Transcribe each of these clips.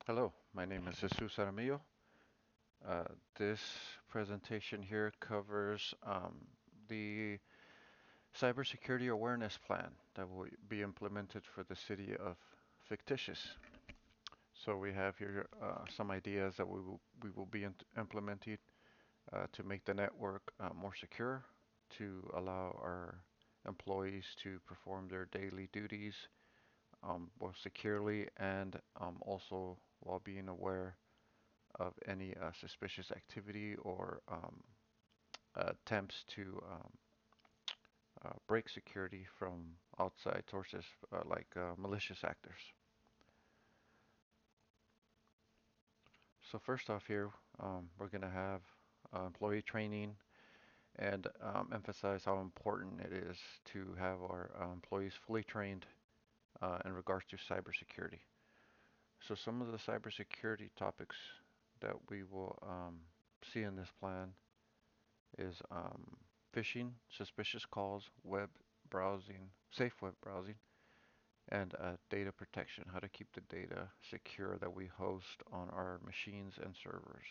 Hello, my name is Jesus Jaramillo. Uh, this presentation here covers the cybersecurity awareness plan that will be implemented for the city of Fictitious. So we have here some ideas that we will be implementing to make the network more secure, to allow our employees to perform their daily duties both securely and also while being aware of any suspicious activity or attempts to break security from outside sources like malicious actors. So first off here, we're going to have employee training and emphasize how important it is to have our employees fully trained in regards to cybersecurity. So some of the cybersecurity topics that we will see in this plan is phishing, suspicious calls, web browsing, safe web browsing, and data protection, how to keep the data secure that we host on our machines and servers.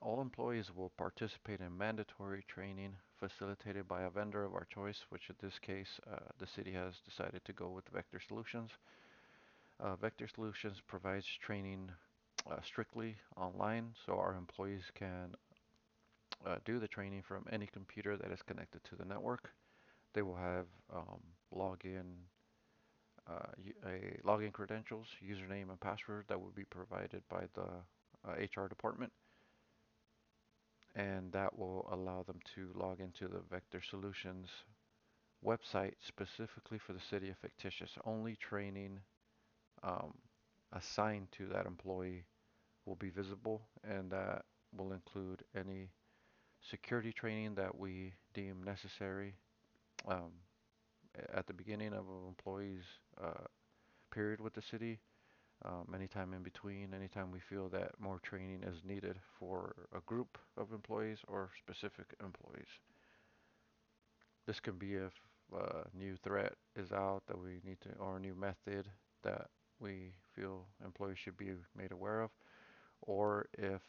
All employees will participate in mandatory training facilitated by a vendor of our choice, which in this case, the city has decided to go with Vector Solutions. Vector Solutions provides training strictly online, so our employees can do the training from any computer that is connected to the network. They will have login, a login credentials, username and password that will be provided by the HR department, and that will allow them to log into the Vector Solutions website specifically for the city of Fictitious. Only training um, assigned to that employee will be visible, and that will include any security training that we deem necessary um, at the beginning of an employee's uh, period with the city, anytime in between, anytime we feel that more training is needed for a group of employees or specific employees. This can be if a new threat is out that we need to, or a new method that we feel employees should be made aware of, or if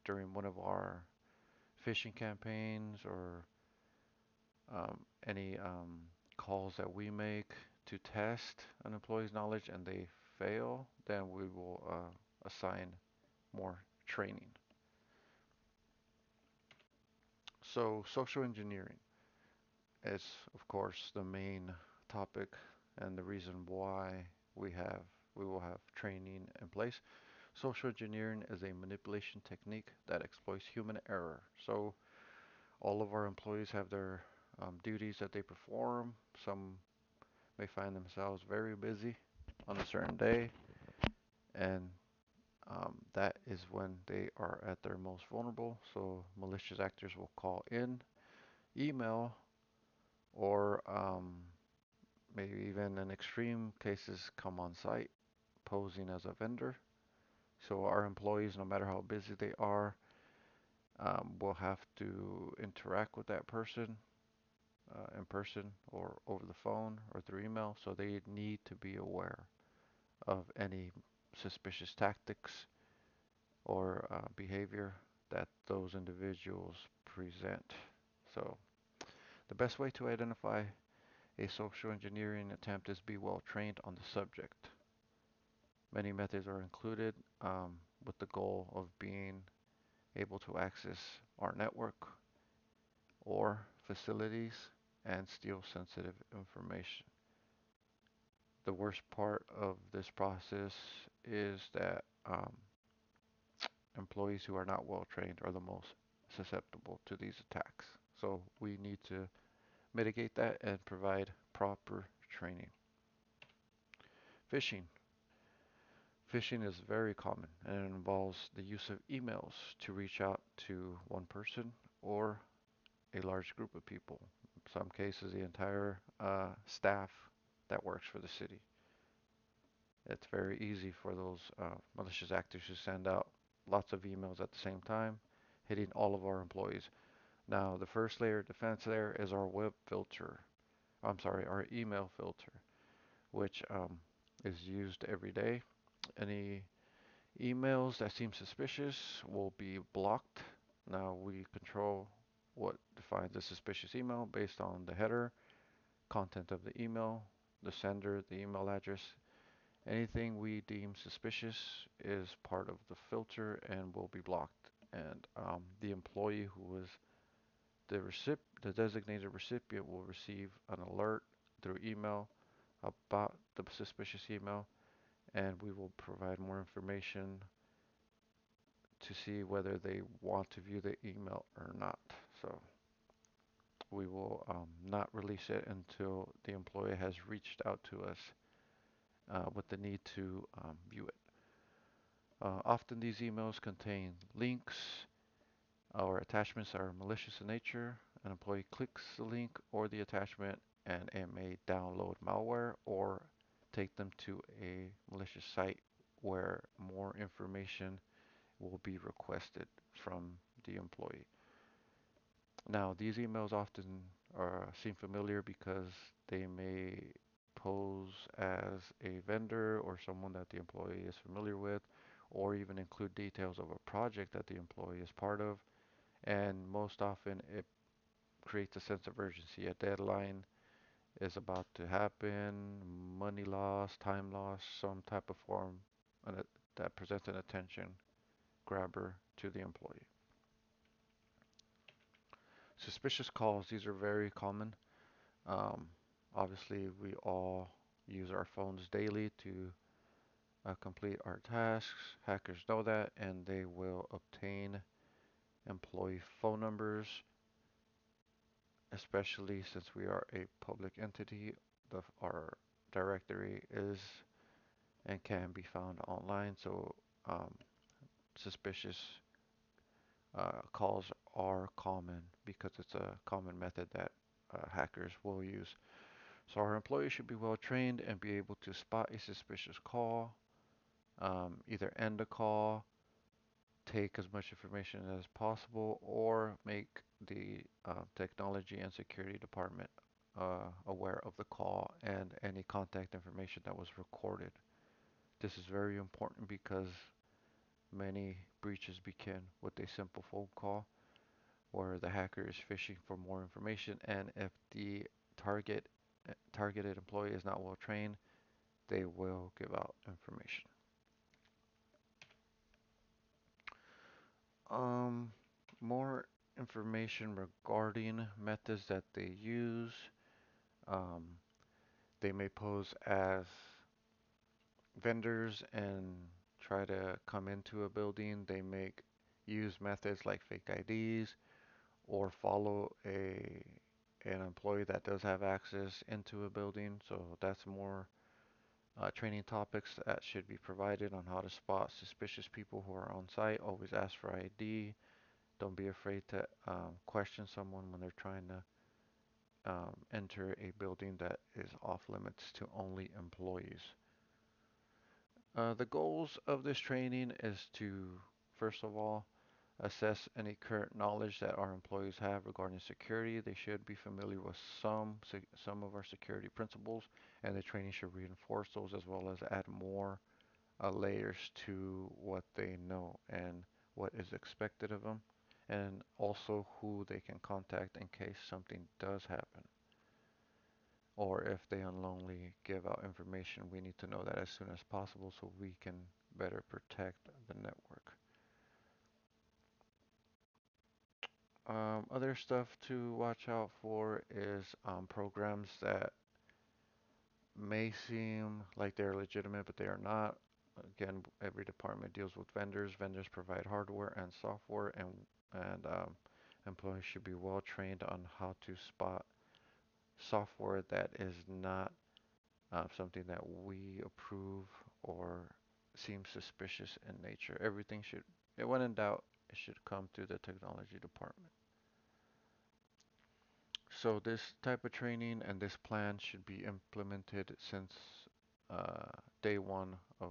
during one of our phishing campaigns or any calls that we make to test an employee's knowledge and they fail, then we will assign more training. So social engineering is, of course, the main topic and the reason why we will have training in place. Social engineering is a manipulation technique that exploits human error. So all of our employees have their duties that they perform. Some may find themselves very busy on a certain day, and that is when they are at their most vulnerable. So malicious actors will call in, email, or maybe even in extreme cases come on site posing as a vendor. So our employees, no matter how busy they are, will have to interact with that person in person or over the phone or through email. So they need to be aware of any suspicious tactics or behavior that those individuals present. So the best way to identify a social engineering attempt is be well trained on the subject. Many methods are included with the goal of being able to access our network or facilities and steal sensitive information. The worst part of this process is that employees who are not well trained are the most susceptible to these attacks. So we need to mitigate that and provide proper training. Phishing. Phishing is very common and it involves the use of emails to reach out to one person or a large group of people. In some cases, the entire staff that works for the city. It's very easy for those malicious actors to send out lots of emails at the same time, hitting all of our employees. Now, the first layer of defense there is our web filter. I'm sorry, our email filter, which is used every day. Any emails that seem suspicious will be blocked. Now we control what defines a suspicious email based on the header, content of the email, the sender, the email address. Anything we deem suspicious is part of the filter and will be blocked. And the employee who was the designated recipient will receive an alert through email about the suspicious email, and we will provide more information to see whether they want to view the email or not. So we will not release it until the employee has reached out to us with the need to view it. Often these emails contain links or attachments that are malicious in nature. An employee clicks the link or the attachment and it may download malware or take them to a malicious site where more information will be requested from the employee. Now, these emails often seem familiar because they may pose as a vendor or someone that the employee is familiar with, or even include details of a project that the employee is part of. And most often, it creates a sense of urgency. A deadline is about to happen, money loss, time loss, some type of form that presents an attention grabber to the employee. Suspicious calls, these are very common. Um, Obviously, we all use our phones daily to complete our tasks. Hackers know that, and they will obtain employee phone numbers, especially since we are a public entity. Our directory is and can be found online, so um, suspicious calls are common because it's a common method that hackers will use. So our employees should be well trained and be able to spot a suspicious call, either end the call, take as much information as possible, or make the technology and security department aware of the call and any contact information that was recorded. This is very important because many breaches begin with a simple phone call where the hacker is fishing for more information, and if the targeted employee is not well trained, they will give out information. Um, More information regarding methods that they use. Um, they may pose as vendors and try to come into a building. They may use methods like fake IDs or follow an employee that does have access into a building. So that's more training topics that should be provided on how to spot suspicious people who are on site. Always ask for ID. Don't be afraid to question someone when they're trying to enter a building that is off limits to only employees. The goals of this training is to, first of all, assess any current knowledge that our employees have regarding security. They should be familiar with some of our security principles, and the training should reinforce those as well as add more layers to what they know and what is expected of them, and also who they can contact in case something does happen. Or if they unknowingly give out information, we need to know that as soon as possible so we can better protect the network. Other stuff to watch out for is programs that may seem like they're legitimate, but they are not. Again, every department deals with vendors. Vendors provide hardware and software, and employees should be well trained on how to spot software that is not something that we approve or seems suspicious in nature. Everything should, when in doubt, it should come through the technology department. So this type of training and this plan should be implemented since day one of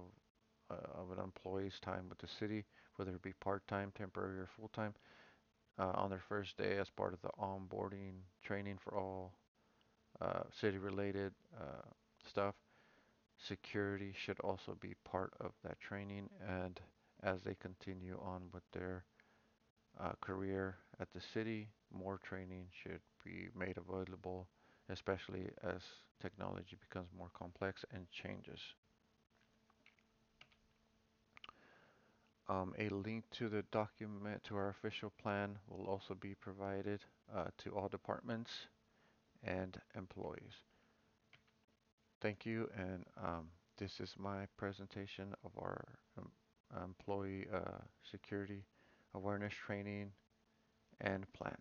an employee's time with the city, whether it be part-time, temporary, or full-time, on their first day as part of the onboarding training for all city-related stuff. Security should also be part of that training, and as they continue on with their career at the city, more training should be made available, especially as technology becomes more complex and changes. A link to the document to our official plan will also be provided to all departments and employees. Thank you, and this is my presentation of our employee security awareness training and plan.